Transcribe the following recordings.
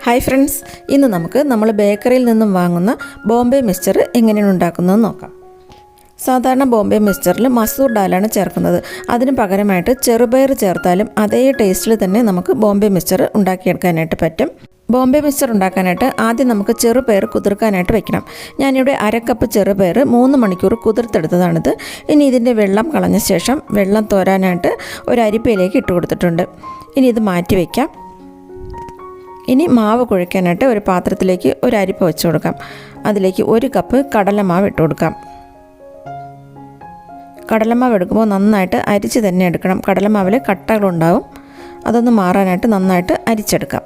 Hi friends, ഇന്ന് നമ്മൾ ബേക്കറിയിൽ നിന്നും വാങ്ങുന്ന ബോംബെ മിക്സ്ചർ എങ്ങനെയാണ് ഉണ്ടാക്കുന്നതെന്ന് നോക്കാം. സാധാരണ ബോംബെ മിക്സ്ചറിൽ മസൂർ ഡാലാണ് ചേർക്കുന്നത്. അതിന് പകരമായിട്ട് ചെറുപയർ ചേർത്താലും അതേ ടേസ്റ്റിൽ തന്നെ നമുക്ക് ബോംബെ മിക്സ്ചർ ഉണ്ടാക്കിയെടുക്കാനായിട്ട് പറ്റും. ബോംബെ മിക്സ്ചർ ഉണ്ടാക്കാനായിട്ട് ആദ്യം നമുക്ക് ചെറുപയർ കുതിർക്കാനായിട്ട് വെക്കണം. ഞാനിവിടെ 1/2 കപ്പ് ചെറുപയർ 3 മണിക്കൂർ കുതിർത്തെടുത്തതാണിത്. ഇനി ഇതിൻ്റെ വെള്ളം കളഞ്ഞ ശേഷം വെള്ളം തോരാനായിട്ട് ഒരു അരിപ്പയിലേക്ക് ഇട്ട് കൊടുത്തിട്ടുണ്ട്. ഇനി ഇത് മാറ്റി വയ്ക്കാം. ഇനി മാവ് കുഴയ്ക്കാനായിട്ട് ഒരു പാത്രത്തിലേക്ക് ഒരു അരിപ്പ വെച്ച് കൊടുക്കാം. അതിലേക്ക് 1 കപ്പ് കടലമാവ് ഇട്ട് കൊടുക്കാം. കടലമാവ് എടുക്കുമ്പോൾ നന്നായിട്ട് അരിച്ച് തന്നെ എടുക്കണം. കടലമാവിൽ കട്ടകളുണ്ടാവും, അതൊന്ന് മാറാനായിട്ട് നന്നായിട്ട് അരിച്ചെടുക്കാം.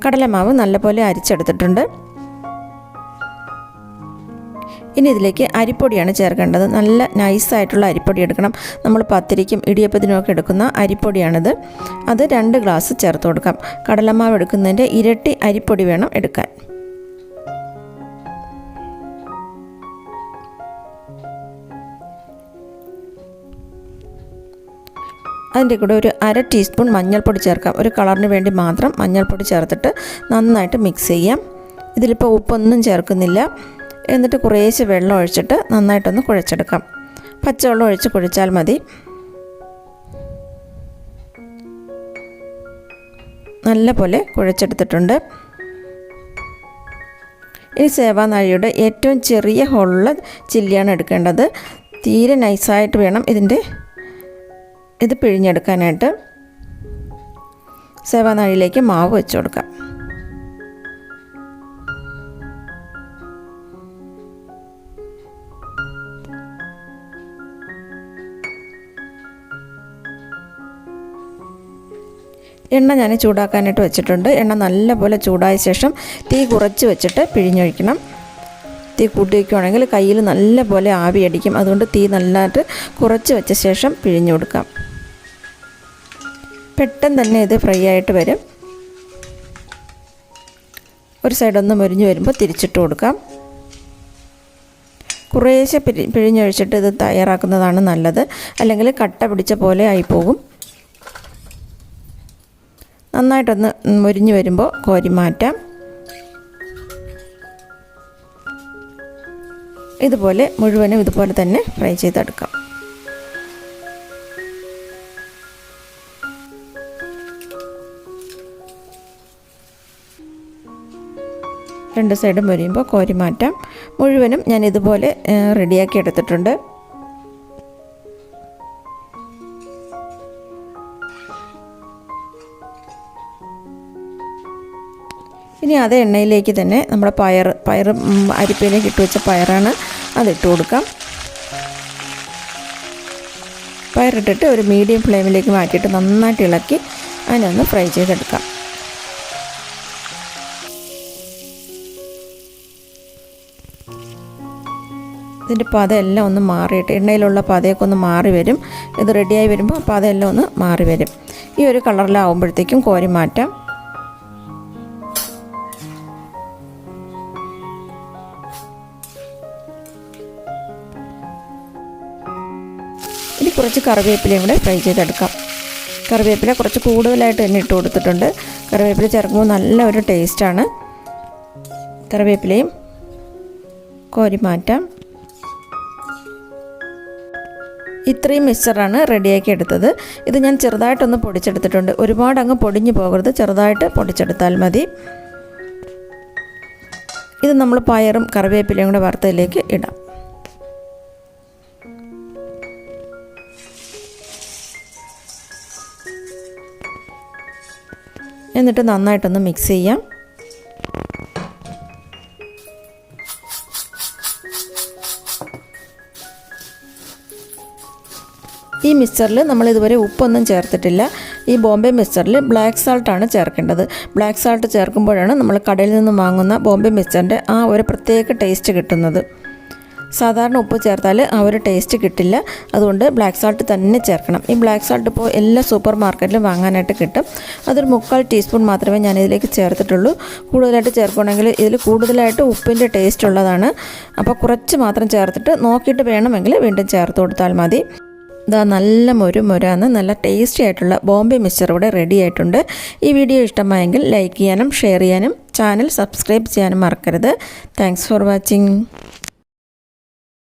കടലമാവ് നല്ലപോലെ അരിച്ചെടുത്തിട്ടുണ്ട്. ഇനി ഇതിലേക്ക് അരിപ്പൊടിയാണ് ചേർക്കേണ്ടത്. നല്ല നൈസായിട്ടുള്ള അരിപ്പൊടി എടുക്കണം. നമ്മൾ പത്തിരിക്കും ഇടിയപ്പത്തിനുമൊക്കെ എടുക്കുന്ന അരിപ്പൊടിയാണിത്. അത് 2 ഗ്ലാസ് ചേർത്ത് കൊടുക്കാം. കടലമാവ് എടുക്കുന്നതിൻ്റെ ഇരട്ടി അരിപ്പൊടി വേണം എടുക്കാൻ. അതിൻ്റെ കൂടെ ഒരു 1/2 ടീസ്പൂൺ മഞ്ഞൾപ്പൊടി ചേർക്കാം. ഒരു കളറിന് വേണ്ടി മാത്രം മഞ്ഞൾപ്പൊടി ചേർത്തിട്ട് നന്നായിട്ട് മിക്സ് ചെയ്യാം. ഇതിലിപ്പോൾ ഉപ്പൊന്നും ചേർക്കുന്നില്ല. എന്നിട്ട് കുറേശ്ശെ വെള്ളം ഒഴിച്ചിട്ട് നന്നായിട്ടൊന്ന് കുഴച്ചെടുക്കാം. പച്ചവെള്ളം ഒഴിച്ച് കുഴച്ചാൽ മതി. നല്ല പോലെ കുഴച്ചെടുത്തിട്ടുണ്ട്. ഇനി സേവാനാഴിയുടെ ഏറ്റവും ചെറിയ ഹോളുള്ള ചില്ലിയാണ് എടുക്കേണ്ടത്. തീരെ നൈസായിട്ട് വേണം ഇത് പിഴിഞ്ഞെടുക്കാനായിട്ട്. സേവാനാഴിയിലേക്ക് മാവ് വെച്ച് കൊടുക്കാം. എണ്ണ ഞാൻ ചൂടാക്കാനായിട്ട് വെച്ചിട്ടുണ്ട്. എണ്ണ നല്ലപോലെ ചൂടായ ശേഷം തീ കുറച്ച് വെച്ചിട്ട് പിഴിഞ്ഞൊഴിക്കണം. തീ കൂട്ടി വയ്ക്കുകയാണെങ്കിൽ കയ്യിൽ നല്ലപോലെ ആവി അടിക്കും. അതുകൊണ്ട് തീ നല്ലതായിട്ട് കുറച്ച് വെച്ച ശേഷം പിഴിഞ്ഞു കൊടുക്കാം. പെട്ടെന്ന് തന്നെ ഇത് ഫ്രൈ ആയിട്ട് വരും. ഒരു സൈഡൊന്ന് മുരിഞ്ഞ് വരുമ്പോൾ തിരിച്ചിട്ട് കൊടുക്കാം. കുറേശ്ശെ പിഴിഞ്ഞൊഴിച്ചിട്ട് ഇത് തയ്യാറാക്കുന്നതാണ് നല്ലത്. അല്ലെങ്കിൽ കട്ട പിടിച്ച പോലെ ആയിപ്പോകും. നന്നായിട്ടൊന്ന് മുരിഞ്ഞ് വരുമ്പോൾ കോരി മാറ്റാം. ഇതുപോലെ മുഴുവനും ഇതുപോലെ തന്നെ ഫ്രൈ ചെയ്തെടുക്കാം. രണ്ട് സൈഡും മുരിയുമ്പോൾ കോരി മാറ്റാം. മുഴുവനും ഞാൻ ഇതുപോലെ റെഡിയാക്കി എടുത്തിട്ടുണ്ട്. ഇനി അതേ എണ്ണയിലേക്ക് തന്നെ നമ്മുടെ പയർ അരിപ്പയിലേക്ക് ഇട്ട് വെച്ച പയറാണ്, അതിട്ട് കൊടുക്കാം. പയറിട്ടിട്ട് ഒരു മീഡിയം ഫ്ലെയിമിലേക്ക് മാറ്റിയിട്ട് നന്നായിട്ട് ഇളക്കി അതിനൊന്ന് ഫ്രൈ ചെയ്തെടുക്കാം. ഇതിൻ്റെ പതയെല്ലാം ഒന്ന് മാറിയിട്ട് എണ്ണയിലുള്ള പതയൊക്കെ ഒന്ന് മാറി വരും. ഇത് റെഡിയായി വരുമ്പോൾ പതയെല്ലാം ഒന്ന് മാറി വരും. ഈ ഒരു കളറിലാവുമ്പോഴത്തേക്കും കോരി മാറ്റാം. ഇനി കുറച്ച് കറിവേപ്പിലയും കൂടെ ഫ്രൈ ചെയ്തെടുക്കാം. കറിവേപ്പില കുറച്ച് കൂടുതലായിട്ട് തന്നെ ഇട്ട് കൊടുത്തിട്ടുണ്ട്. കറിവേപ്പില ചേർക്കുമ്പോൾ നല്ല ഒരു ടേസ്റ്റാണ്. കറിവേപ്പിലയും കോരി മാറ്റാം. ഇത്രയും മിക്സ്ചറാണ് റെഡിയാക്കി എടുത്തത്. ഇത് ഞാൻ ചെറുതായിട്ടൊന്ന് പൊടിച്ചെടുത്തിട്ടുണ്ട്. ഒരുപാട് അങ്ങ് പൊടിഞ്ഞു പോകരുത്, ചെറുതായിട്ട് പൊടിച്ചെടുത്താൽ മതി. ഇത് നമ്മൾ പയറും കറിവേപ്പിലയും കൂടെ വറുത്തതിലേക്ക് ഇടാം. എന്നിട്ട് നന്നായിട്ടൊന്ന് മിക്സ് ചെയ്യാം. ഈ മിക്സ്ചറിൽ നമ്മൾ ഇതുവരെ ഉപ്പൊന്നും ചേർത്തിട്ടില്ല. ഈ ബോംബെ മിക്സ്ചറിൽ ബ്ലാക്ക് സാൾട്ടാണ് ചേർക്കേണ്ടത്. ബ്ലാക്ക് സാൾട്ട് ചേർക്കുമ്പോഴാണ് നമ്മൾ കടയിൽ നിന്ന് വാങ്ങുന്ന ബോംബെ മിക്സ്ചറിൻ്റെ ആ ഒരു പ്രത്യേക ടേസ്റ്റ് കിട്ടുന്നത്. സാധാരണ ഉപ്പ് ചേർത്താൽ ആ ഒരു ടേസ്റ്റ് കിട്ടില്ല. അതുകൊണ്ട് ബ്ലാക്ക് സാൾട്ട് തന്നെ ചേർക്കണം. ഈ ബ്ലാക്ക് സാൾട്ട് ഇപ്പോൾ എല്ലാ സൂപ്പർ മാർക്കറ്റിലും വാങ്ങാനായിട്ട് കിട്ടും. അതൊരു 3/4 ടീസ്പൂൺ മാത്രമേ ഞാൻ ഇതിലേക്ക് ചേർത്തിട്ടുള്ളൂ. കൂടുതലായിട്ട് ചേർക്കുകയാണെങ്കിൽ ഇതിൽ കൂടുതലായിട്ട് ഉപ്പിൻ്റെ ടേസ്റ്റ് ഉള്ളതാണ്. അപ്പോൾ കുറച്ച് മാത്രം ചേർത്തിട്ട് നോക്കിയിട്ട് വേണമെങ്കിൽ വീണ്ടും ചേർത്ത് കൊടുത്താൽ മതി. ഇതാ നല്ല മൊരാന്ന് നല്ല ടേസ്റ്റി ആയിട്ടുള്ള ബോംബെ മിക്സ്ചർ ഇവിടെ റെഡി ആയിട്ടുണ്ട്. ഈ വീഡിയോ ഇഷ്ടമായെങ്കിൽ ലൈക്ക് ചെയ്യാനും ഷെയർ ചെയ്യാനും ചാനൽ സബ്സ്ക്രൈബ് ചെയ്യാനും മറക്കരുത്. Thanks for watching.